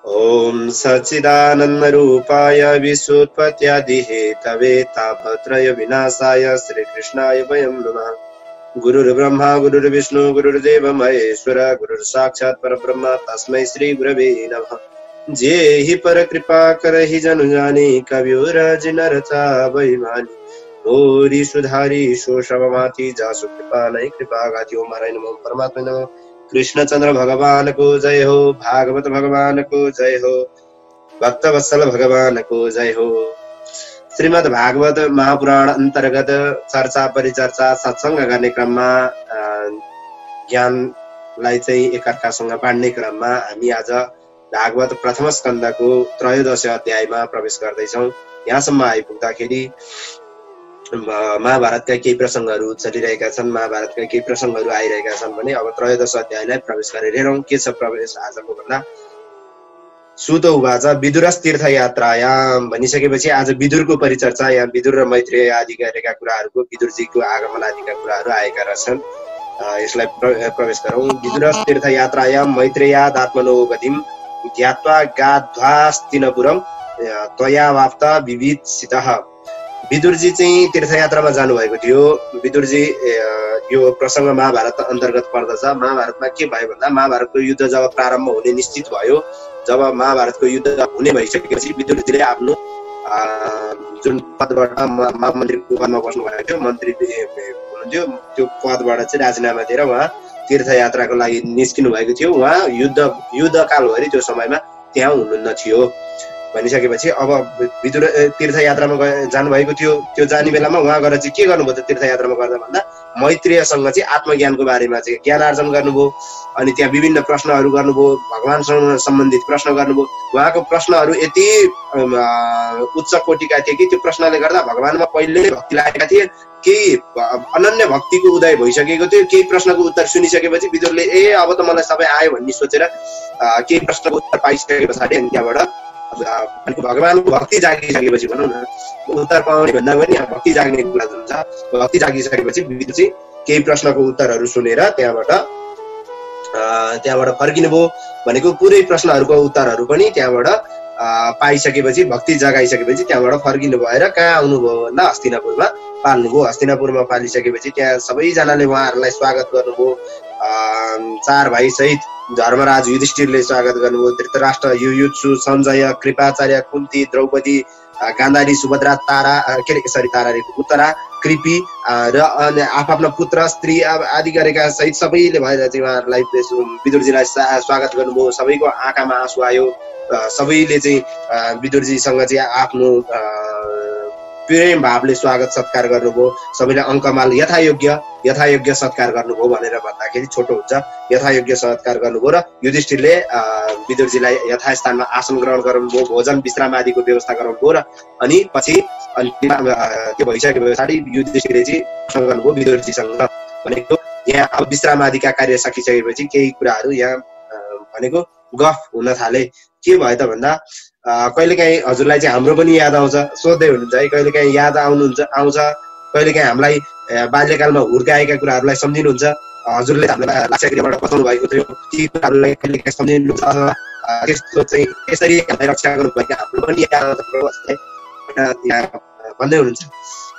ओम सच्चिदानंद रूपाय विश्वोत्पत्त्यादिहेतवे तापत्रय विनाशाय श्रीकृष्णाय वयं नमः। गुरुर्ब्रह्मा गुरुर्विष्णु गुरुर्देव महेश्वर गुरुर्साक्षात् परब्रह्म तस्मै श्री गुरवे नमः। जे हि पर कृपा करहि जनु जाने कवियोर जिनर चावै मानी। होरी सुधारी सो शवमाथि जासु कृपा नै कृपा गाथि। ओम नारायण नमः परमात्मा नमः। कृष्णचंद्र भगवान को जय हो, भागवत भगवान को जय हो, भक्तवत्सल भगवान को जय हो। श्रीमद् भागवत महापुराण अंतर्गत चर्चा परिचर्चा सत्संग गर्ने क्रममा ज्ञानलाई चाहिँ एकअर्कासँग बाँड्ने क्रममा हामी आज भागवत प्रथम स्कन्धको त्रयोदश अध्यायमा प्रवेश गर्दैछौँ। यहाँसम्म आइपुग्दाखेरि महाभारतका केही प्रसंगहरू चलिरहेका छन्, महाभारतका केही प्रसंगहरू आइरहेका छन् भने अब त्रयोदश अध्यायलाई प्रवेश गरेर हेरौँ के छ प्रवेश आजको भन्दा। सुत उवाच विदुरस तीर्थयात्रायाम भनिसकेपछि आज विदुरको परिचर्चा, यहाँ विदुर र मैत्रेय आदि गरेका कुराहरूको, विदुरजीको आगमन आदिका कुराहरू आएका रहेछन्। यसलाई प्रवेश गरौँ। विदुरस तीर्थयात्रायाम मैत्रेयादात्मनो गतिम ज्ञात्वा गाध्वास्तिनपुरम त्वयावाप्त विविधसितः। विदुरजी चाहिँ तीर्थयात्रामा जानुभएको थियो। विदुरजी यो प्रसंग महाभारत अन्तर्गत पर्दछ। महाभारतमा के भयो भन्दा महाभारतको युद्ध जब प्रारम्भ हुने निश्चित भयो, जब महाभारतको युद्ध हुने भइसकेपछि विदुरजीले आफ्नो जुन पदबाट महामन्त्रीको पदमा बस्नु भएको थियो, मन्त्री हुनुहुन्थ्यो, त्यो पदबाट चाहिँ राजीनामा दिएर उहाँ तीर्थयात्राको लागि निस्किनु भएको थियो। उहाँ युद्धकालभरि त्यो समयमा त्यहाँ हुनुहुन्न थियो। भनिसकेपछि अब विदुर तीर्थयात्रामा जानुभएको थियो। त्यो जाने बेलामा उहाँ गएर चाहिँ के गर्नुभयो त तीर्थयात्रामा गर्दा भन्दा मैत्रेयसँग चाहिँ आत्मज्ञानको बारेमा चाहिँ ज्ञानार्जन गर्नुभयो। अनि त्यहाँ विभिन्न प्रश्नहरू गर्नुभयो, भगवानसँग सम्बन्धित प्रश्न गर्नुभयो। उहाँको प्रश्नहरू यति उच्च कोटिका थिए कि त्यो प्रश्नले गर्दा भगवानमा पहिले भक्ति लागेका थिए। केही अनन्य भक्तिको उदय भइसकेको थियो। केही प्रश्नको उत्तर सुनिसकेपछि विदुरले अब त मलाई सबै आयो भन्ने सोचेर केही प्रश्नको उत्तर पाइसके पछाडि अनि त्यहाँबाट भगवानको भक्ति जागिसकेपछि भनौँ न, उत्तर पाउने भन्दा पनि भक्ति जाग्ने कुरा जुन छ, भक्ति जागिसकेपछि विदुर चाहिँ केही प्रश्नको उत्तरहरू सुनेर त्यहाँबाट फर्किनुभयो। भनेको पुरै प्रश्नहरूको उत्तरहरू पनि त्यहाँबाट पाइसकेपछि, भक्ति जगाइसकेपछि त्यहाँबाट फर्किनु भएर कहाँ आउनुभयो भन्दा हस्तिनापुरमा पाल्नुभयो। हस्तिनापुरमा पालिसकेपछि त्यहाँ सबैजनाले उहाँहरूलाई स्वागत गर्नुभयो। चार भाइ सहित धर्मराज युधिष्ठिरले स्वागत गर्नुभयो। धृतराष्ट्र, युयुत्सु, सञ्जय, कृपाचार्य, कुन्ती, द्रौपदी, गान्धारी, सुभद्रा, उत्तरा, कृपी र आफ्ना पुत्र स्त्री आदि गरेका सहित सबैले भएर चाहिँ उहाँहरूलाई विदुरजीलाई स्वागत गर्नुभयो। सबैको आँखामा आँसु आयो। सबैले चाहिँ विदुरजीसँग चाहिँ आफ्नो प्रेम भावले स्वागत सत्कार गर्नुभयो। सबैले अङ्कमाल यथायोग्य सत्कार गर्नुभयो भनेर भन्दाखेरि छोटो हुन्छ। यथायोग्य सत्कार गर्नुभयो र युधिष्ठिरले विदुरजीलाई यथास्थानमा आसन ग्रहण गराउनुभयो, भोजन विश्राम आदिको व्यवस्था गराउनुभयो र अनि पछि त्यो भइसके पछाडि युधिष्ठिरले चाहिँ प्रश्न गर्नुभयो विदुरजीसँग। भनेको यहाँ अब विश्राम आदिका कार्य सकिसकेपछि केही कुराहरू यहाँ भनेको गफ हुन थाले। के भयो त भन्दा कहिलेकाहीँ हजुरलाई चाहिँ हाम्रो पनि याद आउँछ, सोध्दै हुनुहुन्छ है, कहिलेकाहीँ याद आउँछ, कहिलेकाहीँ हामीलाई बाल्यकालमा हुर्काएका कुराहरूलाई सम्झिनुहुन्छ। हजुरले हामीलाई लाक्षागृहबाट बचाउनु भएको थियो, ती कुराहरूलाई कहिलेकाहीँ सम्झिनुहुन्छ। त्यस्तो चाहिँ यसरी हामीलाई रक्षा गर्नुभएको हाम्रो पनि याद आउँछ भन्दै हुनुहुन्छ।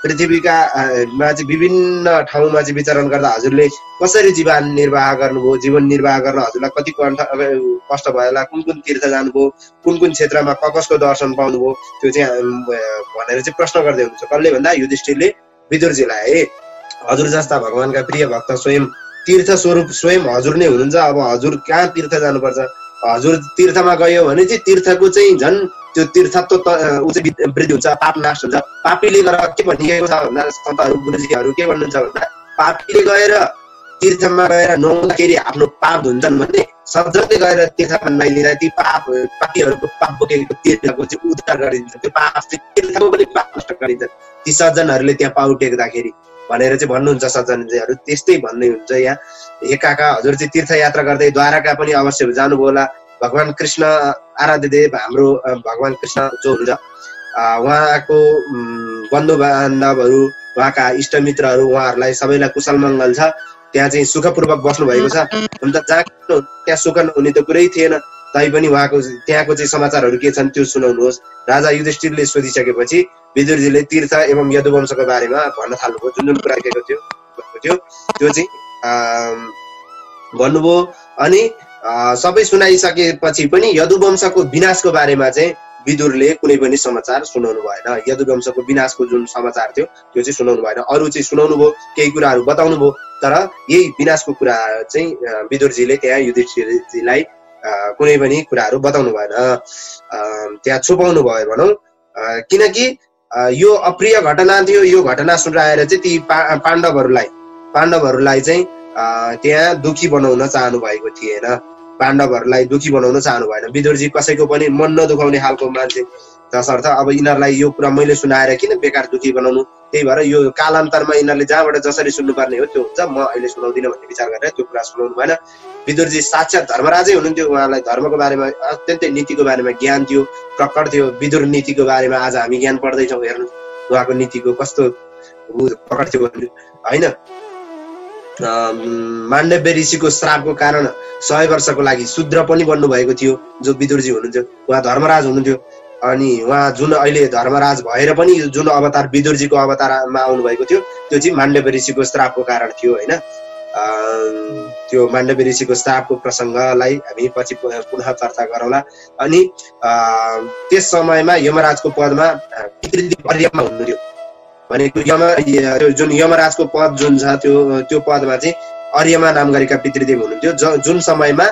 पृथ्वीका चाहिँ विभिन्न ठाउँमा चाहिँ विचरण गर्दा हजुरले कसरी जीवन निर्वाह गर्नुभयो, जीवन निर्वाह गर्न हजुरलाई कति कष्ट भयो होला, कुन कुन तीर्थ जानुभयो, कुन कुन क्षेत्रमा कसको दर्शन पाउनुभयो, त्यो चाहिँ भनेर चाहिँ प्रश्न गर्दै हुनुहुन्छ। कसले भन्दा युधिष्ठिरले विदुरजीलाई। हजुर जस्ता भगवानका प्रिय भक्त स्वयं तीर्थ स्वरूप स्वयं हजुर नै हुनुहुन्छ। अब हजुर कहाँ तीर्थ जानुपर्छ? हजुर तीर्थमा गयो भने चाहिँ तीर्थको चाहिँ झन् त्यो तीर्थत्व ऊ चाहिँ वृद्धि हुन्छ, पाप नाश हुन्छ। पापीले गएर के भनिएको छ भन्दा सन्तहरू गुरुजीहरू के भन्नुहुन्छ भन्दा पापीले गएर तीर्थमा गएर नुहाउँदाखेरि आफ्नो पाप धुन्छन् भने सज्जनले गएर तीर्थमा नुहाइदिँदा ती पापीहरूको पाप बोकेको तीर्थको चाहिँ उद्धार गरिदिन्छ। त्यो पाप चाहिँ तीर्थको पनि पाप नष्ट गरिदिन्छ ती सज्जनहरूले त्यहाँ पाउ टेक्दाखेरि भनेर चाहिँ भन्नुहुन्छ सज्जनजीहरू। त्यस्तै भन्ने हुन्छ यहाँ। हे काका, हजुर चाहिँ तीर्थयात्रा गर्दै द्वारका पनि अवश्य जानुभयो होला। भगवान कृष्ण आराध्य देव हाम्रो भगवान कृष्ण जो हुन्छ उहाँको बन्धु बान्धवहरू, उहाँका इष्टमित्रहरू, उहाँहरूलाई सबैलाई कुशल मङ्गल छ। त्यहाँ चाहिँ सुखपूर्वक बस्नु भएको छ। अन्त जहाँ त्यहाँ सुख हुने त कुरै थिएन। तैपनि उहाँको त्यहाँको चाहिँ समाचारहरू के छन् त्यो सुनाउनुहोस्। राजा युधिष्ठिरले सोधिसकेपछि विदुरजीले तीर्थ एवं यदुवंशको बारेमा भन्न थाल्नुभयो। जुन जुन कुरा केको थियो त्यो चाहिँ भन्नुभयो। अनि सबै सुनाइसकेपछि पनि यदुवंशको विनाशको बारेमा चाहिँ विदुरले कुनै पनि समाचार सुनाउनु भएन। यदुवंशको विनाशको जुन समाचार थियो त्यो चाहिँ सुनाउनु भएन। अरू चाहिँ सुनाउनु भयो, केही कुराहरू बताउनु भयो, तर यही विनाशको कुरा चाहिँ विदुरजीले त्यहाँ युधिष्ठिरजीलाई कुनै पनि कुराहरू बताउनु भएन, त्यहाँ छुपाउनु भयो भनौँ। किनकि यो अप्रिय घटना थियो। यो घटना सुनाएर चाहिँ ती पाण्डवहरूलाई चाहिँ त्यहाँ दुखी बनाउन चाहनु भएको थिएन। पाण्डवहरूलाई दुखी बनाउन चाहनु भएन। विदुरजी कसैको पनि मन नदुखाउने खालको मान्छे, तसर्थ अब यिनीहरूलाई यो कुरा मैले सुनाएर किन बेकार दुखी बनाउनु। त्यही भएर यो कालान्तरमा यिनीहरूले जहाँबाट जसरी सुन्नुपर्ने हो त्यो हुन्छ, म अहिले सुनाउँदिनँ भन्ने विचार गरेर त्यो कुरा सुनाउनु भएन। विदुरजी साक्षात् धर्मराजै हुनुहुन्थ्यो। उहाँलाई धर्मको बारेमा अत्यन्तै नीतिको बारेमा ज्ञान थियो, प्रकट थियो। विदुर नीतिको बारेमा आज हामी ज्ञान पढ्दैछौँ। हेर्नु उहाँको नीतिको कस्तो प्रकट थियो होइन। माण्डव्य ऋषिको श्रापको कारण 100 वर्षको लागि शूद्र पनि बन्नु भएको थियो जो विदुरजी हुनुहुन्थ्यो। उहाँ धर्मराज हुनुहुन्थ्यो। अनि उहाँ जुन अहिले धर्मराज भएर पनि जुन अवतार विदुरजीको अवतारमा आउनु भएको थियो त्यो चाहिँ माण्डव्य ऋषिको श्रापको कारण थियो होइन। त्यो माण्डव्य ऋषिको श्रापको प्रसङ्गलाई हामी पछि पुनः चर्चा गरौँला। अनि त्यस समयमा यमराजको पदमा पितृदेव अर्यमा हुनुहुन्थ्यो। भनेको जुन यमराजको पद जुन छ त्यो पदमा चाहिँ अर्यमा नाम गरेका पितृदेव हुनुहुन्थ्यो। जुन समयमा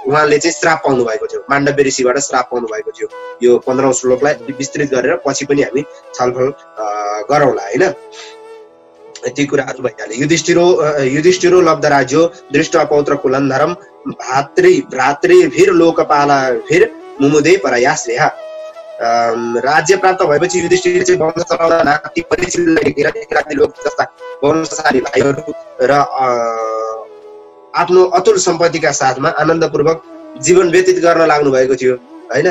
उहाँले चाहिँ श्राप पाउनु भएको थियो, माण्डव्य ऋषिबाट श्राप पाउनु भएको थियो। यो 15औं श्लोकलाई विस्तृत गरेर पछि पनि हामी छलफल गरौँला होइन। ती कुराहरू भइहाले। युधिष्ठिरो लब्ध राज्यो दृष्ट पौत्र कुलन्धरम भ्रातृभिर लोकपालभिर मुमुदे परयाश्रेय। राज्य प्राप्त भएपछि युधिष्ठिर चाहिँ वंश चलाउन नाति परीक्षितलाई हेरेर किराती लोक जस्ता वंशशाली भाइहरू र आफ्नो अतुल सम्पत्तिका साथमा आनन्दपूर्वक जीवन व्यतीत गर्न लाग्नु भएको थियो होइन।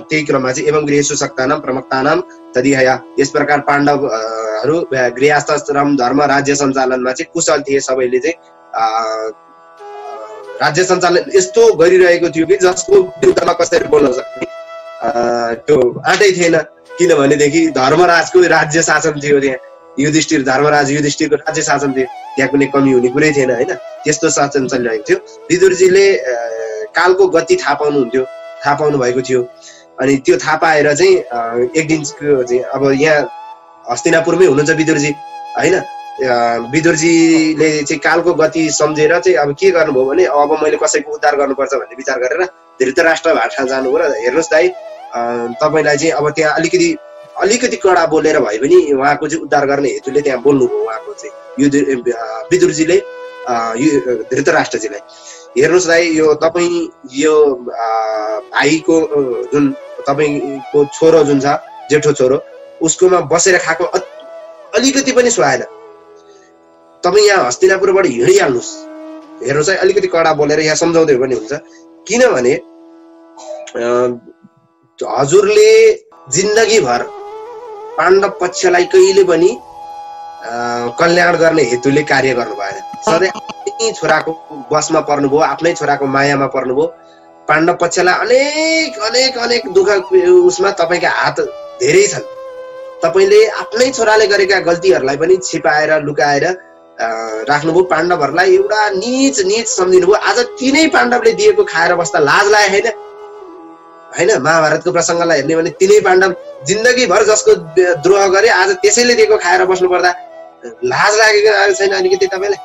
त्यही क्रममा चाहिँ एवं गृहेषु शक्तानां प्रमक्तानां तदिहया। यस प्रकार पाण्डवहरू गृहस्थाश्रम धर्म राज्य सञ्चालनमा चाहिँ कुशल थिए। सबैले चाहिँ राज्य सञ्चालन यस्तो गरिरहेको थियो कि जसको विरुद्धमा कसरी बोल्न सक्ने त्यो आँटै थिएन। किनभनेदेखि धर्मराजको राज्य शासन थियो त्यहाँ। धर्मराज युधिष्ठिरको राज्य शासन थियो, त्यहाँ कुनै कमी हुने कुरै थिएन होइन। त्यस्तो शासन चलिरहेको थियो। विदुरजीले कालको गति थाहा पाउनु भएको थियो। अनि त्यो थाहा पाएर चाहिँ एक दिन चाहिँ अब यहाँ हस्तिनापुरमै हुनुहुन्छ विदुरजी होइन। विदुरजीले चाहिँ कालको गति सम्झेर चाहिँ अब के गर्नुभयो भने अब मैले कसैको उद्धार गर्नुपर्छ भन्ने विचार गरेर धृतराष्ट्र भाषा जानुभयो र हेर्नुहोस् दाइ तपाईँलाई चाहिँ अब त्यहाँ अलिकति कडा बोलेर भए पनि उहाँको चाहिँ उद्धार गर्ने हेतुले त्यहाँ बोल्नुभयो। उहाँको चाहिँ विदुरजीले धृतराष्ट्रजीलाई हेर्नुहोस् दाइ यो तपाईँ यो भाइको जुन तपाईँको छोरो जुन छ जेठो छोरो उसकोमा बसेर खाएको अलिकति पनि सुहाएन। तपाईँ यहाँ हस्तिनापुरबाट हिँडिहाल्नुहोस्। हेर्नुहोस् है अलिकति कडा बोलेर यहाँ सम्झाउँदै पनि हुन्छ। किनभने हजुरले जिन्दगीभर पाण्डव पक्षलाई कहिले पनि कल्याण गर्ने हेतुले कार्य गर्नु भएन। सधैँ आफ्नै छोराको बसमा पर्नुभयो, आफ्नै छोराको मायामा पर्नुभयो। पाण्डव पक्षलाई अनेक अनेक अनेक दुःख उसमा तपाईँका हात धेरै छन्। तपाईँले आफ्नै छोराले गरेका गल्तीहरूलाई पनि छिपाएर लुकाएर राख्नुभयो। पाण्डवहरूलाई एउटा नीच सम्झिनु भयो। आज तिनै पाण्डवले दिएको खाएर बस्दा लाज लागेको होइन। महाभारतको प्रसङ्गलाई हेर्ने भने तिनै पाण्डव जिन्दगीभर जसको द्रोह गरे आज त्यसैले दिएको खाएर बस्नु पर्दा लाज लागेको छैन अलिकति तपाईँलाई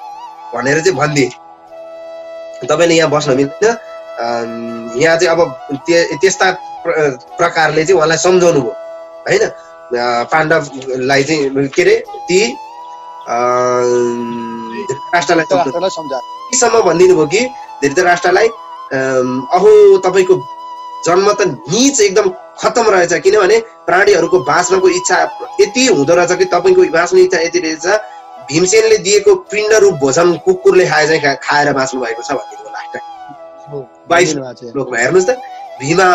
भनेर चाहिँ भनिदिए। तपाईँले यहाँ बस्न मिल्दैन। यहाँ चाहिँ अब त्यस्ता प्रकारले चाहिँ उहाँलाई सम्झाउनु भयो होइन। पाण्डवलाई चाहिँ के अरे ती धृतराष्ट्रलाई सम्झाएर भनिदिनु भयो कि धृतराष्ट्रलाई अहो तपाईँको जन्म त नीच एकदम खतम रहेछ। किनभने प्राणीहरूको बाँच्नको इच्छा यति हुँदो रहेछ कि तपाईँको बाँच्ने इच्छा यति रहेछ भीमसेनले दिएको पिण्ड रूप भोजन कुकुरले खाए चाहिँ खाएर बाँच्नु भएको छ भनिदिनु लास्ट 22 श्लोकमा हेर्नुहोस् त। भीमा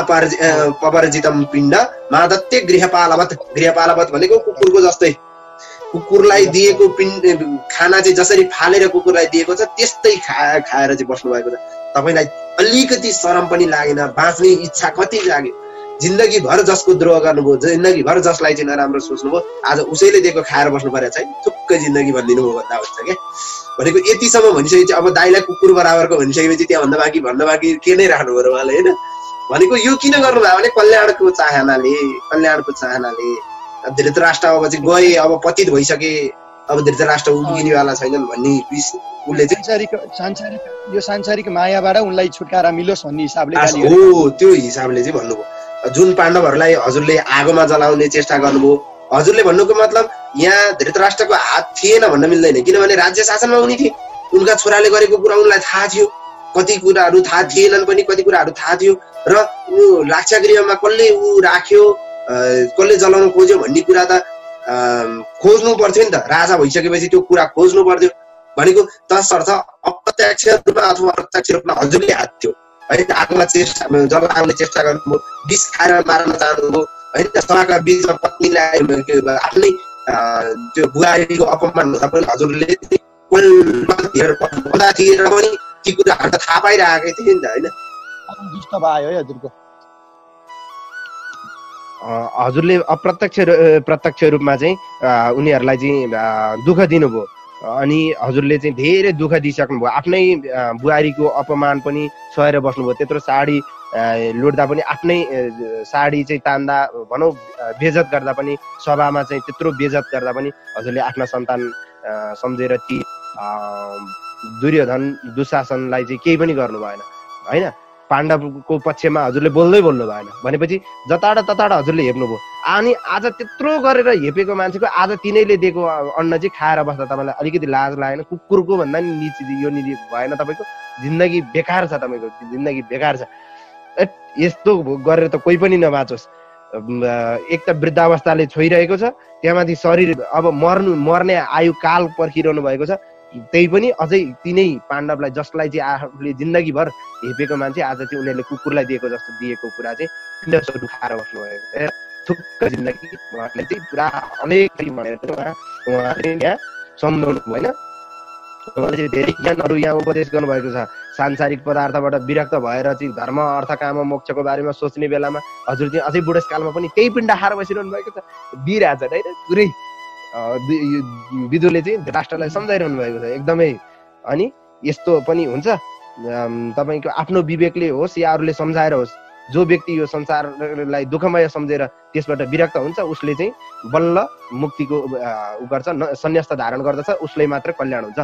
अपरजितम पिण्ड मादत्ते गृहपालवत भनेको कुकुरको जस्तै। कुकुरलाई दिएको खाना चाहिँ जसरी फालेर कुकुरलाई दिएको छ त्यस्तै खाएर चाहिँ बस्नु भएको छ। तपाईँलाई अलिकति शरम पनि लागेन, बाँच्ने इच्छा कति जाग्यो। जिन्दगीभर जसको द्रोह गर्नुभयो, जिन्दगीभर जसलाई चाहिँ नराम्रो सोच्नुभयो, आज उसैले दिएको खाएर बस्नु परेको छैन, थुक्कै जिन्दगी भनिदिनु भयो भन्दा हुन्छ क्या। भनेको यतिसम्म भनिसकेपछि अब दाइलाई कुकुर बराबरको भनिसकेपछि त्यहाँभन्दा बाँकी के नै राख्नु पर्यो उहाँले होइन। भनेको यो किन गर्नुभयो भने कल्याणको चाहनाले। धृतराष्ट्र अब चाहिँ गए, अब पतित भइसके, अब धृतराष्ट्र उम्किनेवाला छैनन् भन्ने उसले चाहिँ सांसारिक मायाबाट उनलाई छुटकारा मिलोस् भन्ने हिसाबले हो, त्यो हिसाबले चाहिँ भन्नुभयो। जुन पाण्डवहरूलाई हजुरले आगोमा जलाउने चेष्टा गर्नुभयो, हजुरले भन्नुको मतलब यहाँ धृतराष्ट्रको हात थिएन भन्न मिल्दैन, किनभने राज्य शासनमा उनी थिए। उनका छोराले गरेको कुरा उनलाई थाहा थियो, कति कुराहरू थाहा थिएनन् पनि, कति कुराहरू थाहा थियो। र ऊ लाक्षागृहमा कसले ऊ राख्यो, कसले जलाउन खोज्यो भन्ने कुरा त खोज्नु पर्थ्यो नि त। राजा भइसकेपछि त्यो कुरा खोज्नु पर्थ्यो। भनेको तसर्थ अप्रत्यक्ष रूपमा अथवा प्रत्यक्ष रूपमा हजुरले हात थियो है, आगोमा जलाउने चेष्टा गर्नुभयो, विष खाएर मार्न चाहनुभयो होइन। सभाका बीचमा पत्नीलाई आफ्नै त्यो बुहारीको अपमान हुँदा पनि हजुरले थिए र पनि ती कुराहरू त थाहा पाइरहेकै थिए नि त होइन। हजुरले प्रत्यक्ष रूपमा चाहिँ उनीहरूलाई चाहिँ दुःख दिनुभयो अनि हजुरले चाहिँ धेरै दुःख दिइसक्नुभयो। आफ्नै बुहारीको अपमान पनि सहेर बस्नुभयो। त्यत्रो साडी लुट्दा पनि, आफ्नै साडी चाहिँ तान्दा भनौँ बेइज्जत गर्दा पनि, सभामा चाहिँ त्यत्रो बेइज्जत गर्दा पनि हजुरले आफ्ना सन्तान सम्झेर ती दुर्योधन दुशासनलाई चाहिँ केही पनि गर्नु भएन होइन। पाण्डवको पक्षमा हजुरले बोल्नु भएन भनेपछि जताडा तताडा हजुरले हेप्नुभयो। अनि आज त्यत्रो गरेर हेपेको मान्छेको आज तिनैले दिएको अन्न चाहिँ खाएर बस्दा तपाईँलाई अलिकति लाज लागेन? कुकुरको भन्दा नि निची यो निजी भएन? तपाईँको जिन्दगी बेकार छ, तपाईँको जिन्दगी बेकार छ। यस्तो गरेर त कोही पनि नबाचोस्। एक त वृद्धावस्थाले छोइरहेको छ, त्यहाँमाथि शरीर अब मर्ने आयु काल पर्खिरहनु भएको छ। त्यही पनि अझै तिनै पाण्डवलाई जसलाई चाहिँ आफूले जिन्दगीभर हेपेको मान्छे आज चाहिँ उनीहरूले कुकुरलाई दिएको जस्तो दिएको कुरा चाहिँ पिण्डसो खाएर बस्नुभएको थुक्क जिन्दगी उहाँले चाहिँ पुरा अनेक भनेर उहाँले यहाँ सम्झाउनु होइन। उहाँले चाहिँ धेरै ज्ञानहरू यहाँ उपदेश गर्नुभएको छ। सांसारिक पदार्थबाट विरक्त भएर चाहिँ धर्म अर्थ काम मोक्षको बारेमा सोच्ने बेलामा हजुर चाहिँ अझै बुढेसकालमा पनि त्यही पिण्ड खाएर बसिरहनु भएको छ। दिइरहेछ होइन पुरै विदुरले चाहिँ राष्ट्रलाई सम्झाइरहनु भएको छ एकदमै। अनि यस्तो पनि हुन्छ, तपाईँको आफ्नो विवेकले होस् या अरूले सम्झाएर होस्, जो व्यक्ति यो संसारलाई दुःखमय सम्झेर त्यसबाट विरक्त हुन्छ उसले चाहिँ बल्ल मुक्तिको उ गर्छ, सन्यास्त धारण गर्दछ, उसले मात्र कल्याण हुन्छ,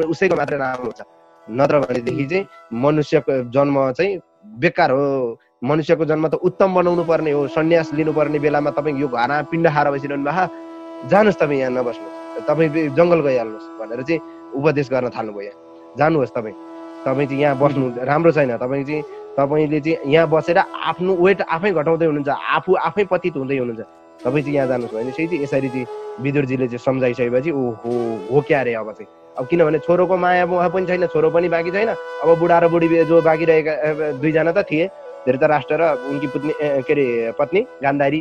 उसैको मात्र राम्रो हुन्छ। नत्र भनेदेखि चाहिँ मनुष्यको जन्म चाहिँ बेकार हो। मनुष्यको जन्म त उत्तम बनाउनु पर्ने हो। सन्यास लिनुपर्ने बेलामा तपाईँ यो घरमा पिण्ड खाएर बसिरहनु भयो, जानुहोस् तपाईँ यहाँ नबस्नु, तपाईँ जङ्गल गइहाल्नुहोस् भनेर चाहिँ उपदेश गर्न थाल्नुभयो। यहाँ जानुहोस् तपाईँ चाहिँ यहाँ बस्नु राम्रो छैन। तपाईँले चाहिँ यहाँ बसेर आफ्नो वेट आफै घटाउँदै हुनुहुन्छ, आफै पतित हुँदै हुनुहुन्छ। तपाईँ चाहिँ यहाँ जानुहोस् भने चाहिँ यसरी चाहिँ विदुरजीले चाहिँ सम्झाइसकेपछि ओहो हो क्या अरे अब चाहिँ। अब किनभने छोरोको माया मोह पनि छैन, छोरो पनि बाँकी छैन। अब बुढा र बुढी जो बाँकी रहेका दुईजना त थिए, धृतराष्ट्र र उनकी पत्नी गान्धारी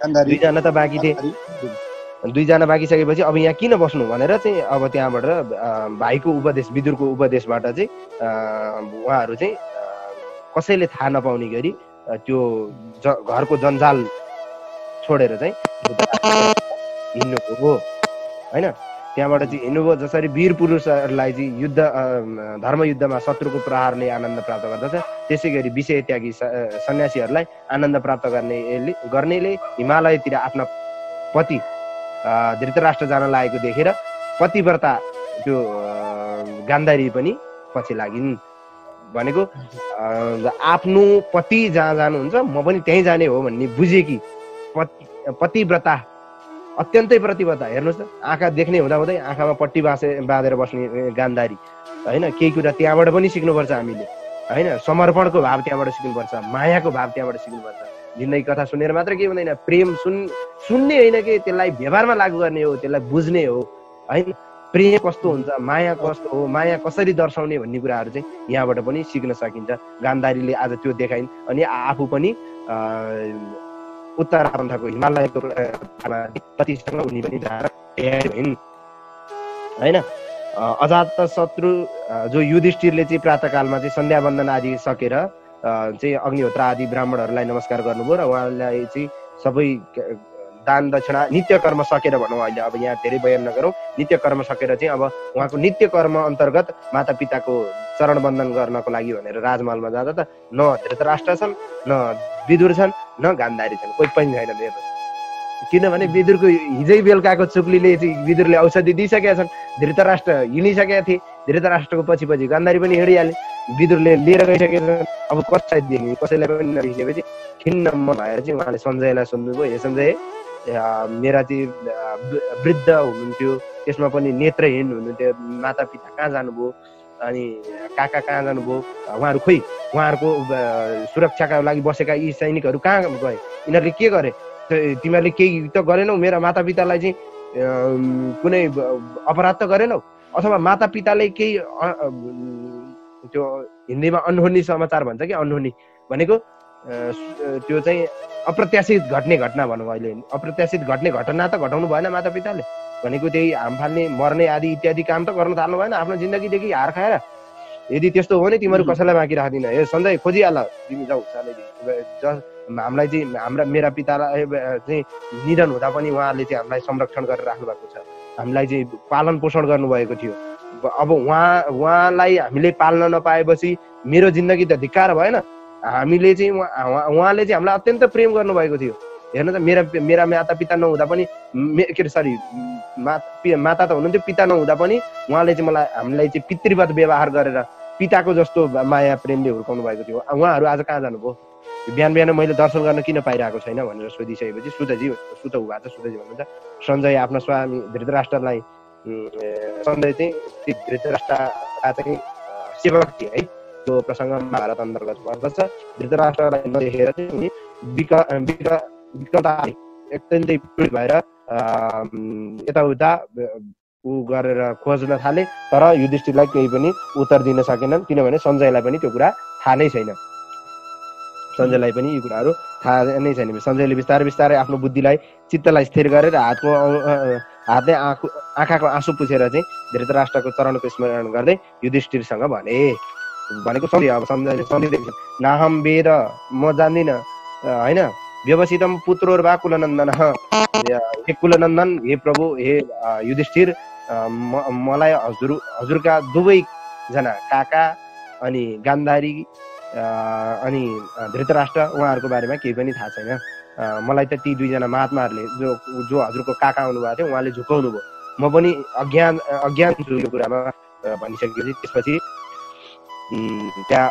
दुईजना त बाँकी थिए। दुईजना बाँकी सकेपछि अब यहाँ किन बस्नु भनेर चाहिँ अब त्यहाँबाट भाइको उपदेश, विदुरको उपदेशबाट चाहिँ उहाँहरू चाहिँ कसैले थाहा नपाउने गरी त्यो घरको जन्जाल छोडेर चाहिँ हिँड्नुभयो होइन। त्यहाँबाट चाहिँ हिँड्नुभयो। जसरी वीर पुरुषहरूलाई चाहिँ युद्ध धर्मयुद्धमा शत्रुको प्रहारले आनन्द प्राप्त गर्दछ, त्यसै गरी विषय त्यागी सन्यासीहरूलाई आनन्द प्राप्त गर्नेले हिमालयतिर आफ्ना पति धृतराष्ट्र जान लागेको देखेर पतिव्रता त्यो गान्धारी पनि पछि लागिन्। भनेको आफ्नो पति जहाँ जानुहुन्छ म पनि त्यहीँ जाने हो भन्ने बुझेकी पतिव्रता, अत्यन्तै प्रतिबद्धता। हेर्नुहोस् त, आँखा देख्ने हुँदाहुँदै आँखामा पट्टी बाँधेर बस्ने गान्धारी होइन। केही कुरा त्यहाँबाट पनि सिक्नुपर्छ हामीले होइन। समर्पणको भाव त्यहाँबाट सिक्नुपर्छ, मायाको भाव त्यहाँबाट सिक्नुपर्छ। जिन्दगी कथा सुनेर मात्र के हुँदैन, प्रेम सुन्ने होइन कि त्यसलाई व्यवहारमा लागू गर्ने हो, त्यसलाई बुझ्ने हो होइन। प्रेम कस्तो हुन्छ, माया कस्तो हो, माया कसरी दर्शाउने भन्ने कुराहरू चाहिँ यहाँबाट पनि सिक्न सकिन्छ। गान्धारीले आज त्यो देखाइन् अनि आफू पनि उत्तराखण्डको हिमालयको पतिसँग उनी पनि जाएर होइन। अजातशत्रु जो युधिष्ठिरले चाहिँ प्रातःकालमा चाहिँ सन्ध्या वन्दन आदि सकेर चाहिँ अग्निहोत्र आदि ब्राह्मणहरूलाई नमस्कार गर्नुभयो र उहाँलाई चाहिँ सबै दान दक्षिणा नित्य कर्म सकेर भनौँ, अहिले अब यहाँ धेरै बयान नगरौँ, नित्य कर्म सकेर चाहिँ अब उहाँको नित्य कर्म अन्तर्गत माता पिताको चरण वन्दन गर्नको लागि भनेर राजमहलमा जाँदा त न धृतराष्ट्र छन्, न विदुर छन्, न गान्धारी छन्, कोही पनि छैन हेर्नुहोस्। किनभने विदुरको हिजै बेलुकाको चुक्लीले चाहिँ विदुरले औषधि दिइसकेका छन्, धृतराष्ट्र हिँडिसकेका थिए, धृतराष्ट्रको पछि पछि गान्धारी पनि हिँडिहाले, विदुरले लिएर गइसकेका छन्। अब कसलाई दिने, कसैलाई पनि नदिएपछि खिन्न मन भएर चाहिँ उहाँले सञ्जयलाई सोध्नुभयो, हे सञ्जय, मेरा चाहिँ वृद्ध हुनुहुन्थ्यो, त्यसमा पनि नेत्रहीन हुनुहुन्थ्यो, माता पिता कहाँ जानुभयो, अनि काका कहाँ जानुभयो, उहाँहरू खोइ, उहाँहरूको सुरक्षाका लागि बसेका यी सैनिकहरू कहाँ गए, यिनीहरूले के गरे, तिमीहरूले केही त गरेनौ, मेरा माता पितालाई चाहिँ कुनै अपराध त गरेनौ, अथवा माता पिताले केही त्यो हिन्दीमा अनहोनी समाचार भन्छ कि, अनहोनी भनेको त्यो चाहिँ अप्रत्याशित घट्ने घटना भनौँ, अहिले अप्रत्याशित घट्ने घटना त घटाउनु भएन माता पिताले, भनेको त्यही हाम फाल्ने मर्ने आदि इत्यादि काम त गर्न थाल्नु भएन आफ्नो जिन्दगीदेखि हार खाएर। यदि त्यस्तो हो भने तिमीहरू कसैलाई बाँकी राख्दिन, हे सञ्जय खोजिहाल, तिमी जाऊ हामीलाई चाहिँ मेरा पितालाई चाहिँ निधन हुँदा पनि उहाँहरूले चाहिँ हामीलाई संरक्षण गरेर राख्नु भएको छ, हामीलाई चाहिँ पालन पोषण गर्नुभएको थियो, अब उहाँलाई हामीले पाल्न नपाएपछि मेरो जिन्दगी त धिक्कार भएन, हामीले चाहिँ उहाँले चाहिँ हामीलाई अत्यन्त प्रेम गर्नुभएको थियो, हेर्नु त मेरा माता पिता नहुँदा पनि के अरे सरी माता त हुनुहुन्थ्यो, पिता नहुँदा पनि उहाँले चाहिँ हामीलाई चाहिँ पितृवत व्यवहार गरेर पिताको जस्तो माया प्रेमले हुर्काउनु भएको थियो, उहाँहरू आज कहाँ जानुभयो, बिहान बिहान मैले दर्शन गर्न किन पाइरहेको छैन भनेर सोधिसकेपछि सुतजी भन्नुहुन्छ, सञ्जय आफ्नो स्वामी धृतराष्ट्रलाई, सञ्जय चाहिँ धृतराष्ट्रका चाहिँ सेवक थिए है, त्यो प्रसङ्ग महाभारत अन्तर्गत पर्दछ। धृतराष्ट्रलाई नदेखेर चाहिँ उनी विकलता अत्यन्तै पीडित भएर यताउता ऊ गरेर खोज्न थाले, तर युधिष्ठिरलाई केही पनि उत्तर दिन सकेनन्, किनभने सञ्जयलाई पनि त्यो कुरा थाहा नै छैन, सञ्जयलाई पनि यी कुराहरू थाहा नै छैन। सञ्जयले बिस्तारै बिस्तारै आफ्नो बुद्धिलाई चित्तलाई स्थिर गरेर हातले आँखाको आँसु पुछेर चाहिँ धृतराष्ट्रको चरणको स्मरण गर्दै युधिष्ठिरसँग भनेको सन्धि, अब सञ्जयले सम्झिँदैछ, नाहम वेद म जान्दिनँ होइन, व्यवसितम पुत्रोर्वा कुलनन्दन, हे कुलनन्दन, हे प्रभु, हे युधिष्ठिर, मलाई हजुरका दुवैजना काका अनि गान्धारी अनि धृतराष्ट्र उहाँहरूको बारेमा केही पनि थाहा छैन, मलाई त ती दुईजना महात्माहरूले जो हजुरको काका आउनुभएको थियो उहाँले झुकाउनु भयो, म पनि अज्ञान छु यो कुरामा भनिसकेपछि त्यसपछि त्यहाँ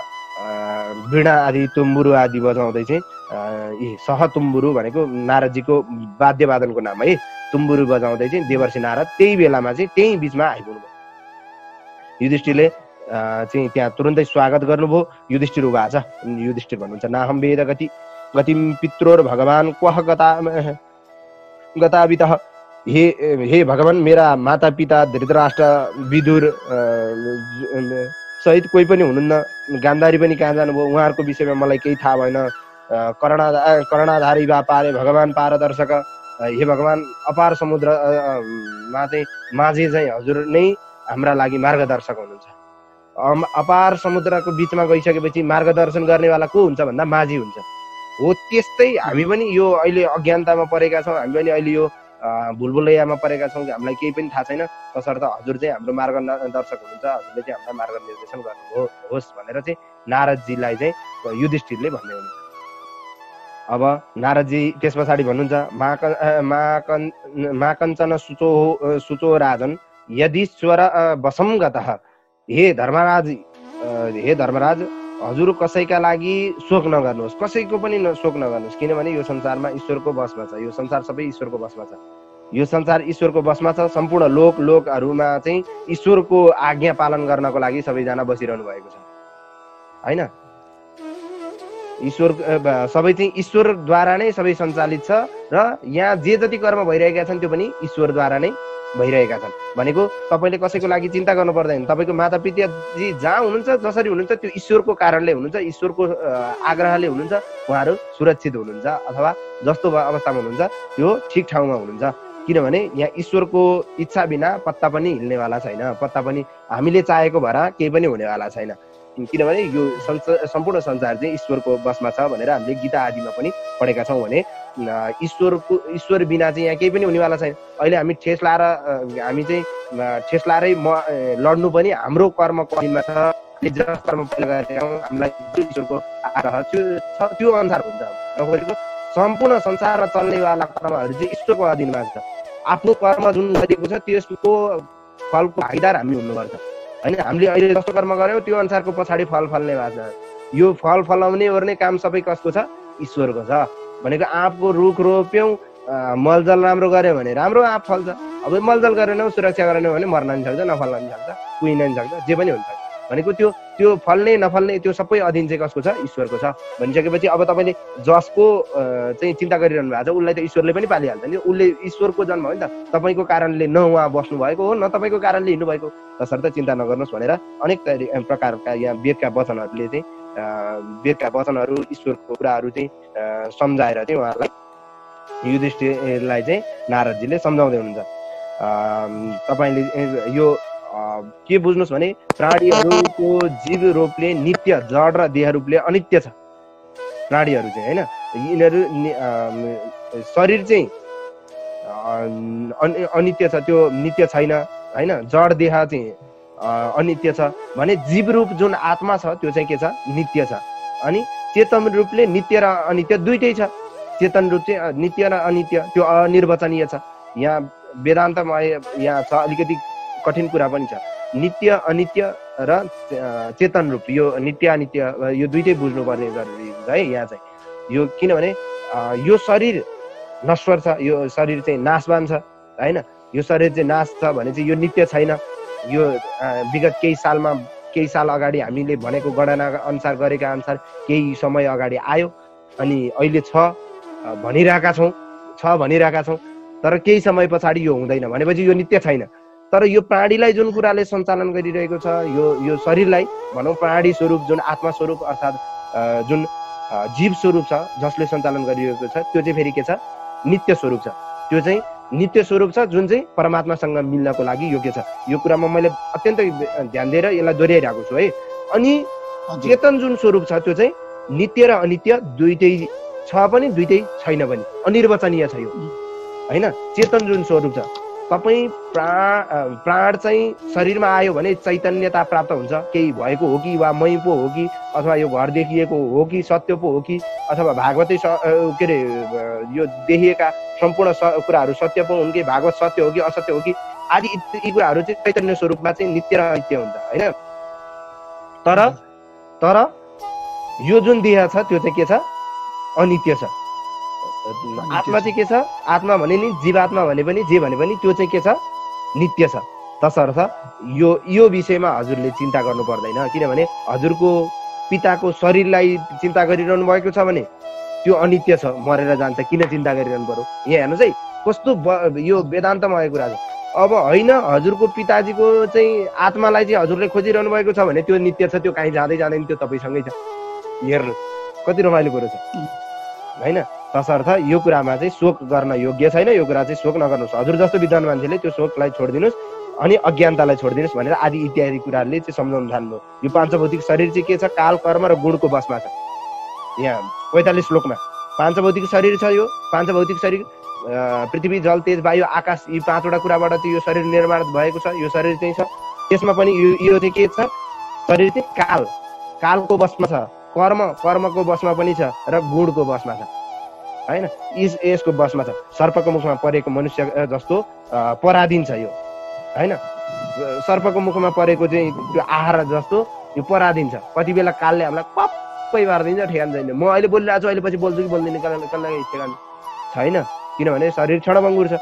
वीणा आदि तुम्बुरु आदि बजाउँदै चाहिँ सह तुम्बुरु भनेको नारदजीको वाद्यवादनको नाम है, तुम्बुरु बजाउँदै चाहिँ देवर्षि नारद त्यही बेलामा चाहिँ त्यही बिचमा आइपुग्नु भयो। युधिष्ठिरले चाहिँ त्यहाँ तुरन्तै स्वागत गर्नुभयो। युधिष्ठिर उभा छ, युधिष्ठिर भन्नुहुन्छ, नाहम वेद गतिम पित्रोर भगवान क्वह गतावितः, हे भगवान, मेरा माता पिता धृतराष्ट्र विदुर सहित कोही पनि हुनुहुन्न, गान्धारी पनि कहाँ जानुभयो, उहाँहरूको विषयमा मलाई केही थाहा भएन, कर्णाधारी वा पारे भगवान पारदर्शक, हे भगवान, अपार समुद्रमा चाहिँ माझे चाहिँ हजुर नै हाम्रा लागि मार्गदर्शक हुनुहुन्छ, अपार समुद्रको बिचमा गइसकेपछि मार्गदर्शन गर्नेवाला को हुन्छ भन्दा माझी हुन्छ, हो त्यस्तै हामी पनि यो अहिले अज्ञानतामा परेका छौँ, हामी पनि अहिले यो भुलभुलैयामा परेका छौँ, हामीलाई केही पनि थाहा छैन, तसर्थ हजुर चाहिँ हाम्रो मार्गदर्शक हुनुहुन्छ, हजुरले चाहिँ हामीलाई मार्गनिर्देशन गर्नुहोस् भनेर चाहिँ नारदजीलाई चाहिँ युधिष्ठिरले भन्दै हुनुहुन्छ। अब नारदजी त्यस पछाडि भन्नुहुन्छ, माकञ्चन सुचो राजन यदीश्वर वशम गतः, हे धर्मराज, हजुर कसैका लागि शोक नगर्नुहोस्, कसैको पनि शोक नगर्नुहोस्, किनभने यो संसारमा ईश्वरको बसमा छ, यो संसार सबै ईश्वरको बसमा छ, यो संसार ईश्वरको बसमा छ, सम्पूर्ण लोकहरूमा चाहिँ ईश्वरको आज्ञा पालन गर्नको लागि सबैजना बसिरहनु भएको छ होइन, ईश्वर सबै चाहिँ ईश्वरद्वारा नै सबै सञ्चालित छ र यहाँ जे जति कर्म भइरहेका छन् त्यो पनि ईश्वरद्वारा नै भइरहेका छन्, भनेको तपाईँले कसैको लागि चिन्ता गर्नु पर्दैन, तपाईँको माता पिताजी जहाँ हुनुहुन्छ जसरी हुनुहुन्छ त्यो ईश्वरको कारणले हुनुहुन्छ, ईश्वरको आग्रहले हुनुहुन्छ, उहाँहरू सुरक्षित हुनुहुन्छ अथवा जस्तो अवस्थामा हुनुहुन्छ त्यो ठिक ठाउँमा हुनुहुन्छ, किनभने यहाँ ईश्वरको इच्छा बिना पत्ता पनि हिल्नेवाला छैन, पत्ता पनि हामीले चाहेको भएर केही पनि हुनेवाला छैन। किनभने यो सम्पूर्ण संसार चाहिँ ईश्वरको बसमा छ भनेर हामीले गीता आदिमा पनि पढेका छौँ भने ईश्वर बिना चाहिँ यहाँ केही पनि हुनेवाला छैन। अहिले हामी ठेस लाएरै लड्नु पनि हाम्रो कर्मको अधीनमा छ। कर्म गरेका छौँ, हामीलाई ईश्वरको आग्रह त्यो अनुसार हुन्छ। सम्पूर्ण संसारमा चल्नेवाला कर्महरू चाहिँ ईश्वरको अधीनमा छ। आफ्नो कर्म जुन गरेको छ त्यसको फलको भागीदार हामी हुनुपर्छ होइन। हामीले अहिले जस्तो कर्म गर्यौँ त्यो अनुसारको पछाडि फल फल्ने भएको छ। यो फल फलाउने ओर्ने काम सबै कसको छ? ईश्वरको छ। भनेको आँपको रुख रोप्यौँ, मलजल राम्रो गऱ्यो भने राम्रो आँप फल्छ। अब मलजल गरेनौँ, सुरक्षा गरेनौँ भने मर्न नि सक्छ, नफल्न नि सक्छ, कुहिन नि सक्छ, जे पनि हुन्छ। भनेको त्यो फल्ने नफल्ने त्यो सबै अधीन चाहिँ कसको छ? ईश्वरको छ। भनिसकेपछि अब तपाईँले जसको चाहिँ चिन्ता गरिरहनु भएको छ उसलाई त ईश्वरले पनि पालिहाल्छ नि। उसले ईश्वरको जन्म हो नि त। तपाईँको कारणले न उहाँ बस्नु भएको हो, न तपाईँको कारणले हिँड्नु भएको, तसर्थ चिन्ता नगर्नुहोस् भनेर अनेक प्रकारका यहाँ वेदका वचनहरूले चाहिँ वेदका वचनहरू ईश्वरको कुराहरू चाहिँ सम्झाएर चाहिँ उहाँहरूलाई युधिष्ठिरलाई चाहिँ नारदजीले सम्झाउँदै हुनुहुन्छ। तपाईँले यो के बुझ्नुहोस् भने प्राणीहरूको जीव रूपले नित्य, जड र देह रूपले अनित्य छ। प्राणीहरू चाहिँ होइन, यिनीहरू शरीर चाहिँ अनित्य छ, त्यो नित्य छैन होइन। जड देह चाहिँ अनित्य छ भने जीव रूप जुन आत्मा छ त्यो चाहिँ के छ? नित्य छ। अनि चेतन रूपले नित्य र अनित्य दुइटै छ। चेतन रूप चाहिँ नित्य र अनित्य, त्यो अनिर्वचनीय छ। यहाँ वेदान्तमा यहाँ छ अलिकति कठिन कुरा पनि छ। नित्य अनित्य र चेतन रूप, यो नित्य अनित्य यो दुइटै बुझ्नुपर्ने जरुरी हुन्छ है यहाँ चाहिँ। यो किनभने यो शरीर नश्वर छ, यो शरीर चाहिँ नाशवान छ होइन। यो शरीर चाहिँ नाश छ भने चाहिँ यो नित्य छैन। यो विगत केही साल अगाडि हामीले भनेको गणना अनुसार गरेका अनुसार केही समय अगाडि आयो अनि अहिले छ भनिरहेका छौँ, तर केही समय पछाडि यो हुँदैन भनेपछि यो नित्य छैन। तर यो प्राणीलाई जुन कुराले सञ्चालन गरिरहेको छ, यो शरीरलाई भनौँ प्राणी स्वरूप जुन आत्मा स्वरूप अर्थात् जुन जीव स्वरूप छ जसले सञ्चालन गरिरहेको छ त्यो चाहिँ फेरि के छ? नित्य स्वरूप छ। त्यो चाहिँ नित्य स्वरूप छ जुन चाहिँ परमात्मासँग मिल्नको लागि योग्य छ। यो कुरामा मैले अत्यन्तै ध्यान दिएर यसलाई दोहोऱ्याइरहेको छु है। अनि चेतन जुन स्वरूप छ त्यो चाहिँ नित्य र अनित्य दुइटै छ पनि दुइटै छैन पनि, अनिर्वचनीय छ यो होइन। चेतन जुन स्वरूप छ, तपाईँ प्राण चाहिँ शरीरमा आयो भने चैतन्यता प्राप्त हुन्छ। केही भएको हो कि वा मै पो हो कि अथवा यो घर देखिएको हो कि सत्य पो हो कि अथवा भागवतै के अरे यो देखिएका सम्पूर्ण कुराहरू सत्य पो हुन् कि भागवत सत्य हो कि असत्य हो कि आदि यी कुराहरू चाहिँ चैतन्य स्वरूपमा चाहिँ नित्य र अनित्य हुन्छ होइन। तर यो जुन देह छ त्यो चाहिँ के छ? अनित्य छ। आत्मा चाहिँ के छ? आत्मा भने नि जीवात्मा भने पनि जे भने पनि त्यो चाहिँ के छ? नित्य छ। तसर्थ यो विषयमा हजुरले चिन्ता गर्नु पर्दैन। किनभने हजुरको पिताको शरीरलाई चिन्ता गरिरहनु भएको छ भने त्यो अनित्य छ, मरेर जान्छ, किन चिन्ता गरिरहनु पर्यो? यहाँ हेर्नुहोस् है कस्तो यो वेदान्तमा भएको कुरा छ। अब होइन हजुरको पिताजीको चाहिँ आत्मालाई चाहिँ हजुरले खोजिरहनु भएको छ भने त्यो नित्य छ, त्यो कहीँ जाँदै जाँदैन, त्यो तपाईँसँगै छ। हेर्नु कति रमाइलो कुरो छ होइन। तसर्थ यो कुरामा चाहिँ शोक गर्न योग्य छैन। यो कुरा चाहिँ शोक नगर्नुहोस्। हजुर जस्तो विद्वान मान्छेले त्यो शोकलाई छोडिदिनुहोस् अनि अज्ञानतालाई छोडिदिनुहोस् भनेर आदि इत्यादि कुराहरूले चाहिँ सम्झाउन थाल्नु। यो पाँचभौतिक शरीर चाहिँ के छ? काल, कर्म र गुणको बसमा छ। यहाँ 45 श्लोकमा पाँचभौतिक शरीर छ। यो पाँचभौतिक शरीर पृथ्वी, जल, तेज, वायु, आकाश यी पाँचवटा कुराबाट चाहिँ यो शरीर निर्माण भएको छ। यो शरीर चाहिँ छ, त्यसमा पनि यो चाहिँ के छ? शरीर चाहिँ कालको बसमा छ, कर्मको बसमा पनि छ र गुणको बसमा छ होइन। यसको बसमा छ। सर्पको मुखमा परेको मनुष्य जस्तो पराधीन छ यो होइन। सर्पको मुखमा परेको चाहिँ त्यो आहार जस्तो यो पराधीन छ। कति बेला कालले हामीलाई पप्पै पारिदिन्छ, ठेगान छैन। म अहिले बोलिरहेको छु, अहिले पछि बोल्छु कि बोल्दिनँ कसलाई ठेगान छैन। किनभने शरीर क्षणभङ्गुर छ।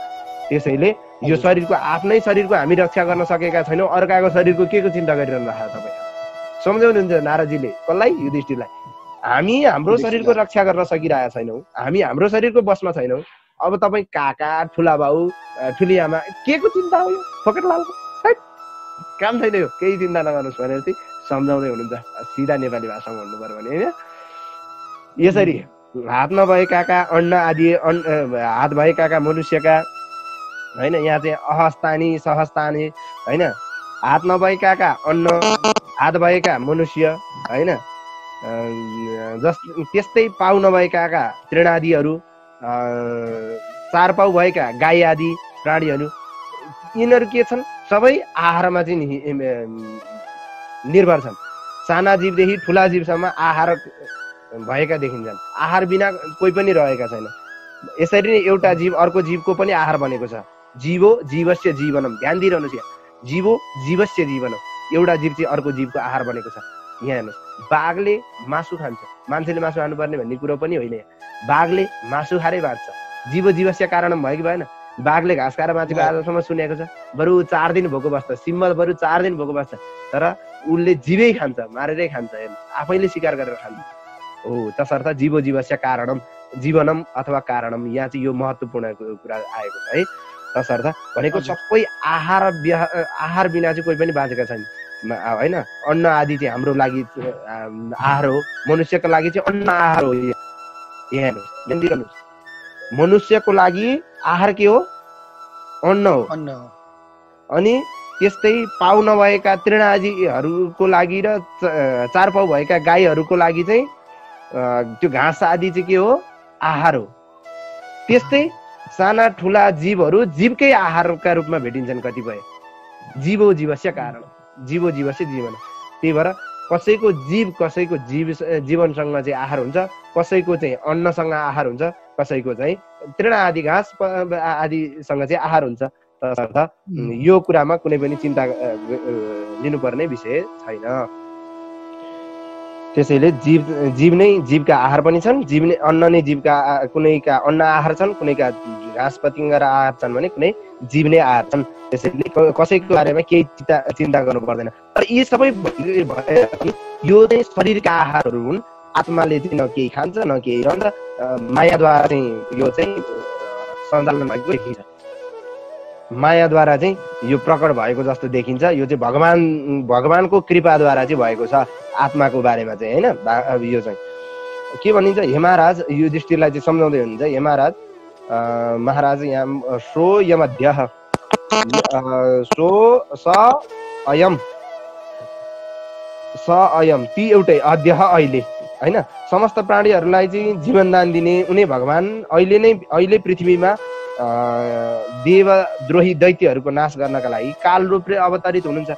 त्यसैले यो शरीरको आफ्नै शरीरको हामी रक्षा गर्न सकेका छैनौँ, अर्काको शरीरको के को चिन्ता गरिरहनु भएको छ तपाईँ? सम्झाउनुहुन्छ नारदजीले कसलाई? युधिष्ठिरलाई। हामी हाम्रो शरीरको रक्षा गर्न सकिरहेका छैनौँ, हामी हाम्रो शरीरको बसमा छैनौँ। अब तपाईँ काका, ठुला बाउ, ठुली आमा के को चिन्ता हो? यो फोकट लालको काम छैन, यो केही चिन्ता नगर्नुहोस् भनेर चाहिँ सम्झाउँदै हुनुहुन्छ। सिधा नेपाली भाषामा भन्नु पर्यो भने होइन। यसरी हात नभएकाका अन्न आदि हात भएकाका मनुष्यका होइन। यहाँ चाहिँ अहस्तानी सहस्तानी होइन, हात नभएकाका अन्न, हात भएका मनुष्य होइन, त्यस्तै पाउ नभएकाका तृणादिहरू, चार पाउ भएका गाई आदि प्राणीहरू, यिनीहरू के छन्? सबै आहारमा चाहिँ निर्भर छन्। साना जीवदेखि ठुला जीवसम्म आहार भएका देखिन्छन्। आहार बिना कोही पनि रहेका छैन। यसरी नै एउटा जीव अर्को जीवको पनि आहार बनेको छ। जीवो जीवस्य जीवनम, ध्यान दिइरहनुहोस् यहाँ, जीवो जीवस्य जीवनम, एउटा जीव चाहिँ अर्को जीवको आहार बनेको छ। यहाँ हेर्नुहोस्, बाघले मासु खान्छ, मान्छेले मासु खानुपर्ने भन्ने कुरो पनि होइन। बाघले मासु खाएरै बाँच्छ। जीव जीवस्य कारण भयो कि भएन? बाघले घाँस खाएर बाँचेको आजसम्म सुनेको छ? बरु 4 दिन भोको बस्छ, सिम्बल बरु 4 दिन भोको बस्छ, तर उसले जीवै खान्छ, मारेरै खान्छ, हेर्नु आफैले शिकार गरेर खान्छ। हो, तसर्थ जीवो जीवस्य कारणम जीवनम अथवा कारणम, यहाँ चाहिँ यो महत्त्वपूर्ण कुरा आएको छ है। तसर्थ भनेको सबै आहार बिना चाहिँ कोही पनि बाँचेका छैन होइन। अन्न आदि चाहिँ हाम्रो लागि आहार हो, मनुष्यको लागि चाहिँ अन्न आहार हो। यहाँ हेर्नुहोस्, मनुष्यको लागि आहार के हो? अन्न हो। अनि त्यस्तै पाउ नभएका तृणादिहरूको लागि र 4 पाउ भएका गाईहरूको लागि चाहिँ त्यो घाँस आदि चाहिँ के हो? आहार हो। त्यस्तै साना ठुला जीवहरू जीवकै आहारका रूपमा भेटिन्छन् कतिपय। जीवो जीवस्य कारण, जीवो जीवस्य जीवन। त्यही भएर कसैको जीवनसँग चाहिँ आहार हुन्छ, कसैको चाहिँ अन्नसँग आहार हुन्छ, कसैको चाहिँ तृण आदि घाँस आदिसँग चाहिँ आहार हुन्छ। तसर्थ यो कुरामा कुनै पनि चिन्ता लिनुपर्ने विषय छैन। त्यसैले जीव नै जीवका आहार पनि छन्, जीव नै अन्न नै जीवका, कुनैका अन्न आहार छन्, कुनैका घाँस पतिङ्गा र आहार छन् भने कुनै जीव नै आहार छन्। त्यसैले कसैको बारेमा केही चिन्ता गर्नु पर्दैन। तर यी सबै यो चाहिँ शरीरका आहारहरू हुन्। आत्माले चाहिँ न केही खान्छ न केही रहन्छ, मायाद्वारा चाहिँ यो चाहिँ सञ्चालन भएको देखिन्छ। मायाद्वारा चाहिँ यो प्रकट भएको जस्तो देखिन्छ। यो चाहिँ भगवानको कृपाद्वारा चाहिँ भएको छ आत्माको बारेमा चाहिँ होइन। यो चाहिँ के भनिन्छ? हे महाराज, युधिष्ठिरलाई चाहिँ सम्झाउँदै हुनुहुन्छ। हे महाराज, महाराज यहाँ सो यमध्यः सो स अयम ती एउटै अध्यः अहिले होइन, समस्त प्राणीहरूलाई चाहिँ जीवनदान दिने उनी भगवान अहिले पृथ्वीमा देवद्रोही दैत्यहरूको नाश गर्नका लागि काल रूपले अवतरित हुनुहुन्छ।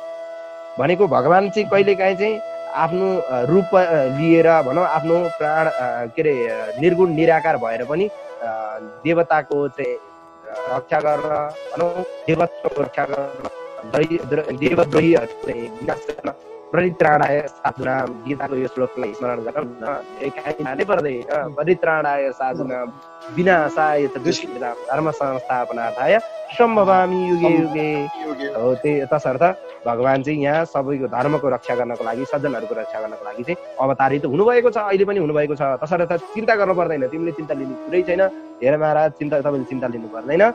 भनेको भगवान चाहिँ कहिलेकाहीँ चाहिँ आफ्नो रूप लिएर भनौँ, आफ्नो प्राण के अरे निर्गुण निराकार भएर पनि देवताको चाहिँ रक्षा गर्न भनौँ, देवत्वको रक्षा गर्न, देवद्रोहीहरू चाहिँ विनाश गर्न परित्राणाय साधुना, गीताको यो श्लोकलाई स्मरण गर्न पर्दैन। परित्राणाय साधुना विनाशाय दुष्कृतां धर्म संस्थापनार्थाय सम्भवामि युगे युगे हो। तसर्थ भगवान चाहिँ यहाँ सबैको धर्मको रक्षा गर्नको लागि, सज्जनहरूको रक्षा गर्नको लागि चाहिँ अवतारित हुनुभएको छ, अहिले पनि हुनुभएको छ। तसर्थ चिन्ता गर्नु पर्दैन, तिमीले चिन्ता लिनु कुरै छैन। हेर महाराज, तपाईँले चिन्ता लिनु पर्दैन।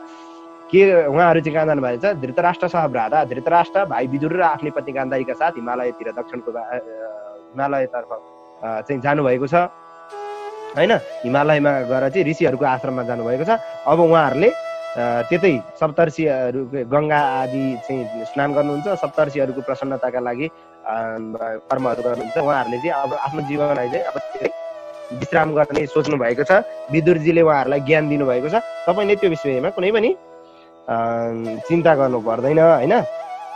के उहाँहरू चाहिँ कहाँ जानुभएको छ? धृतराष्ट्र सह भ्राता धृतराष्ट्र भाइ विदुर र आफ्नै पत्नी गान्धारीका साथ हिमालयतिर दक्षिणको हिमालयतर्फ चाहिँ जानुभएको छ होइन। हिमालयमा गएर चाहिँ ऋषिहरूको आश्रममा जानुभएको छ। अब उहाँहरूले त्यतै सप्तर्षिहरू गङ्गा आदि चाहिँ स्नान गर्नुहुन्छ, सप्तर्षिहरूको प्रसन्नताका लागि कर्महरू गर्नुहुन्छ। उहाँहरूले चाहिँ अब आफ्नो जीवनलाई चाहिँ अब विश्राम गर्ने सोच्नु भएको छ। विदुरजीले उहाँहरूलाई ज्ञान दिनुभएको छ। तपाईँले त्यो विषयमा कुनै पनि चिन्ता गर्नु पर्दैन होइन।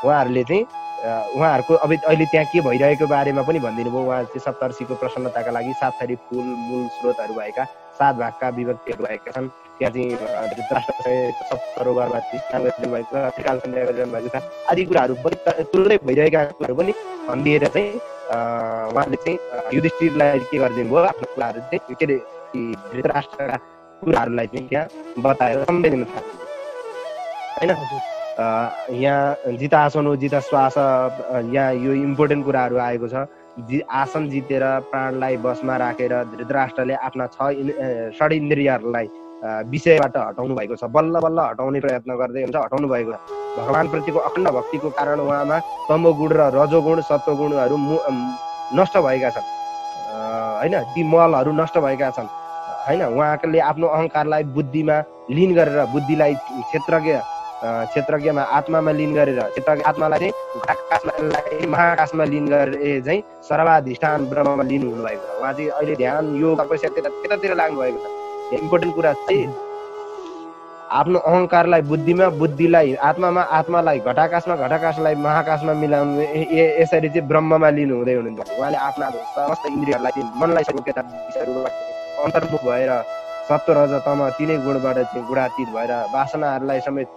उहाँहरूले चाहिँ उहाँहरूको अब अहिले त्यहाँ के भइरहेको बारेमा पनि भनिदिनु भयो। उहाँ चाहिँ सप्तर्षिको प्रसन्नताका लागि 7 थरी फुल मूल स्रोतहरू भएका 7 भागका विभक्तिहरू भएका छन्। त्यहाँ चाहिँ धृतराष्ट्र सप्तरोवरमा स्नान गरिदिनु भएको छ, त्रिकाल सन्ध्या गरिदिनु भएको छ आदि कुराहरू तुरुन्तै भइरहेका कुराहरू पनि भनिदिएर चाहिँ उहाँले चाहिँ युधिष्ठिरलाई के गरिदिनु भयो? आफ्नो कुराहरू चाहिँ के अरे धृतराष्ट्रका कुराहरूलाई चाहिँ त्यहाँ बताएर सम्झाइदिनु थाल्यो होइन। यहाँ जिता आसन हो जिता श्वास, यहाँ यो इम्पोर्टेन्ट कुराहरू आएको छ। आसन जितेर प्राणलाई बसमा राखेर धृतराष्ट्रले आफ्ना 6 इन्द्रियहरूलाई विषयबाट हटाउनु भएको छ। बल्ल बल्ल हटाउने प्रयत्न गर्दै हुन्छ, हटाउनु भएको छ। भगवान प्रतिको अखण्ड भक्तिको कारण उहाँमा तमोगुण र रजोगुण सत्वगुणहरू नष्ट भएका छन् होइन। ती मलहरू नष्ट भएका छन् होइन। उहाँले आफ्नो अहङ्कारलाई बुद्धिमा लिन गरेर बुद्धिलाई क्षेत्रज्ञ क्षेत्रज्ञमा आत्मामा लीन गरेर क्षेत्रज्ञ आत्मालाई चाहिँ आकाशलाई महाकाशमा लीन गरेर चाहिँ सर्वाधिष्ठान ब्रह्ममा लीन हुनुभएको छ। उहाँ चाहिँ अहिले ध्यान योग तपस्या त्यतातिर लाग्नु भएको छ। इम्पोर्टेन्ट कुरा चाहिँ आफ्नो अहङ्कारलाई बुद्धिमा, बुद्धिलाई आत्मामा, आत्मालाई घटाकाशमा, घटाकाशलाई महाकाशमा मिलाउनु, यसरी चाहिँ ब्रह्ममा लिनु हुँदै हुनुहुन्छ। उहाँले आफ्ना समस्त इन्द्रियहरूलाई चाहिँ मनलाई सकेता विषयहरू अन्तर्मुख भएर सत्व रज तम तिनै गुणबाट चाहिँ गुणातीत भएर वासनाहरूलाई समेत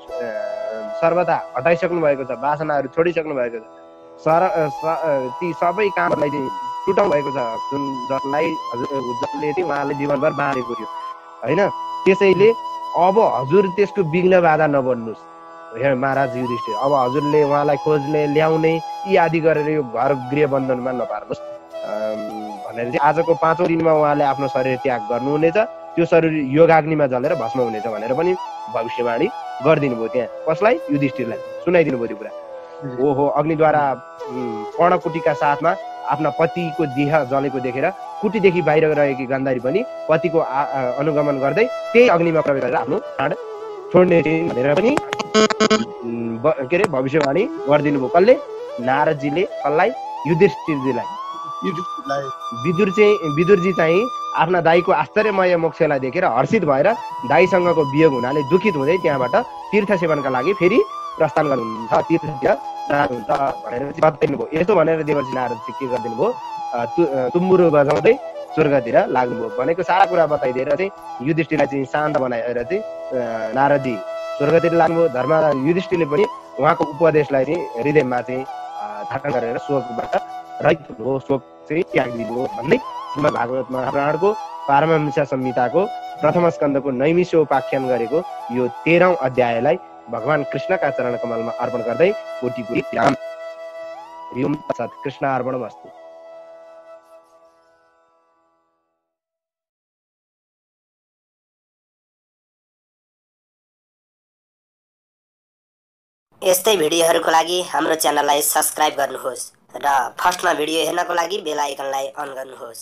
सर्वथा हटाइसक्नु भएको छ, वासनाहरू छोडिसक्नु भएको छ। ती सबै कामहरूलाई चाहिँ टुटाउनु भएको छ, जुन जसले चाहिँ उहाँले जीवनभर बाँधेको थियो होइन। त्यसैले अब हजुर त्यसको विघ्न बाधा नबन्नुहोस् हे महाराज युधिष्ठिर। अब हजुरले उहाँलाई खोज्ने, ल्याउने यी आदि गरेर यो घर गृह बन्धनमा नपार्नुहोस् भनेर चाहिँ आजको 5औं दिनमा उहाँले आफ्नो शरीर त्याग गर्नुहुनेछ। त्यो शरीर योगाग्निमा जलेर भस्म हुनेछ भनेर पनि भविष्यवाणी गरिदिनु भयो। त्यहाँ कसलाई? युधिष्ठिरलाई सुनाइदिनु भयो त्यो कुरा। ओहो, अग्निद्वारा कर्णकुटीका साथमा आफ्ना पतिको देह जलेको देखेर कुटीदेखि बाहिर रहेकी गान्धारी पनि पतिको अनुगमन गर्दै त्यही अग्निमा प्रवेश गरेर आफ्नो प्राण छोड्ने भनेर पनि के अरे भविष्यवाणी गरिदिनु भयो। कसले? नारदजीले। कसलाई? युधिष्ठिरजीलाई। विदुरजी चाहिँ आफ्ना दाईको आश्चर्यमय मोक्षलाई देखेर हर्षित भएर दाईसँगको वियोग हुनाले दुखित हुँदै त्यहाँबाट तीर्थ सेवनका लागि फेरि प्रस्थान गर्नुहुन्छ, तीर्थतिर जानुहुन्छ भनेर बताइदिनु भयो। यसो भनेर देवर्षि नारद चाहिँ के गरिदिनु भयो? तुम्बुरो बजाउँदै स्वर्गतिर लाग्नुभयो भनेको सारा कुरा बताइदिएर चाहिँ युधिष्ठिरलाई चाहिँ शान्त बनाएर चाहिँ नारदजी स्वर्गतिर लाग्नुभयो। धर्मराज युधिष्ठिरले पनि उहाँको उपदेशलाई चाहिँ हृदयमा चाहिँ धारण गरेर शोकबाट रहित हुनुभयो, शोक चाहिँ त्याग दिनुभयो भन्दै श्रीमद् भागवत महापुराणको पारमहंस संहिताको प्रथम स्कन्धको नैमिषोपाख्यान गरेको यो 13औं अध्यायलाई भगवान कृष्णका चरण कमलमा अर्पण गर्दै कोटि कोटि प्रणाम। हरिओम तत्सत्। कृष्ण अर्पणमस्तु। यस्तै भिडियोहरूको लागि हाम्रो च्यानललाई सब्स्क्राइब गर्नुहोस् र फर्स्टमा भिडियो हेर्नको लागि बेल आइकनलाई अन गर्नुहोस्।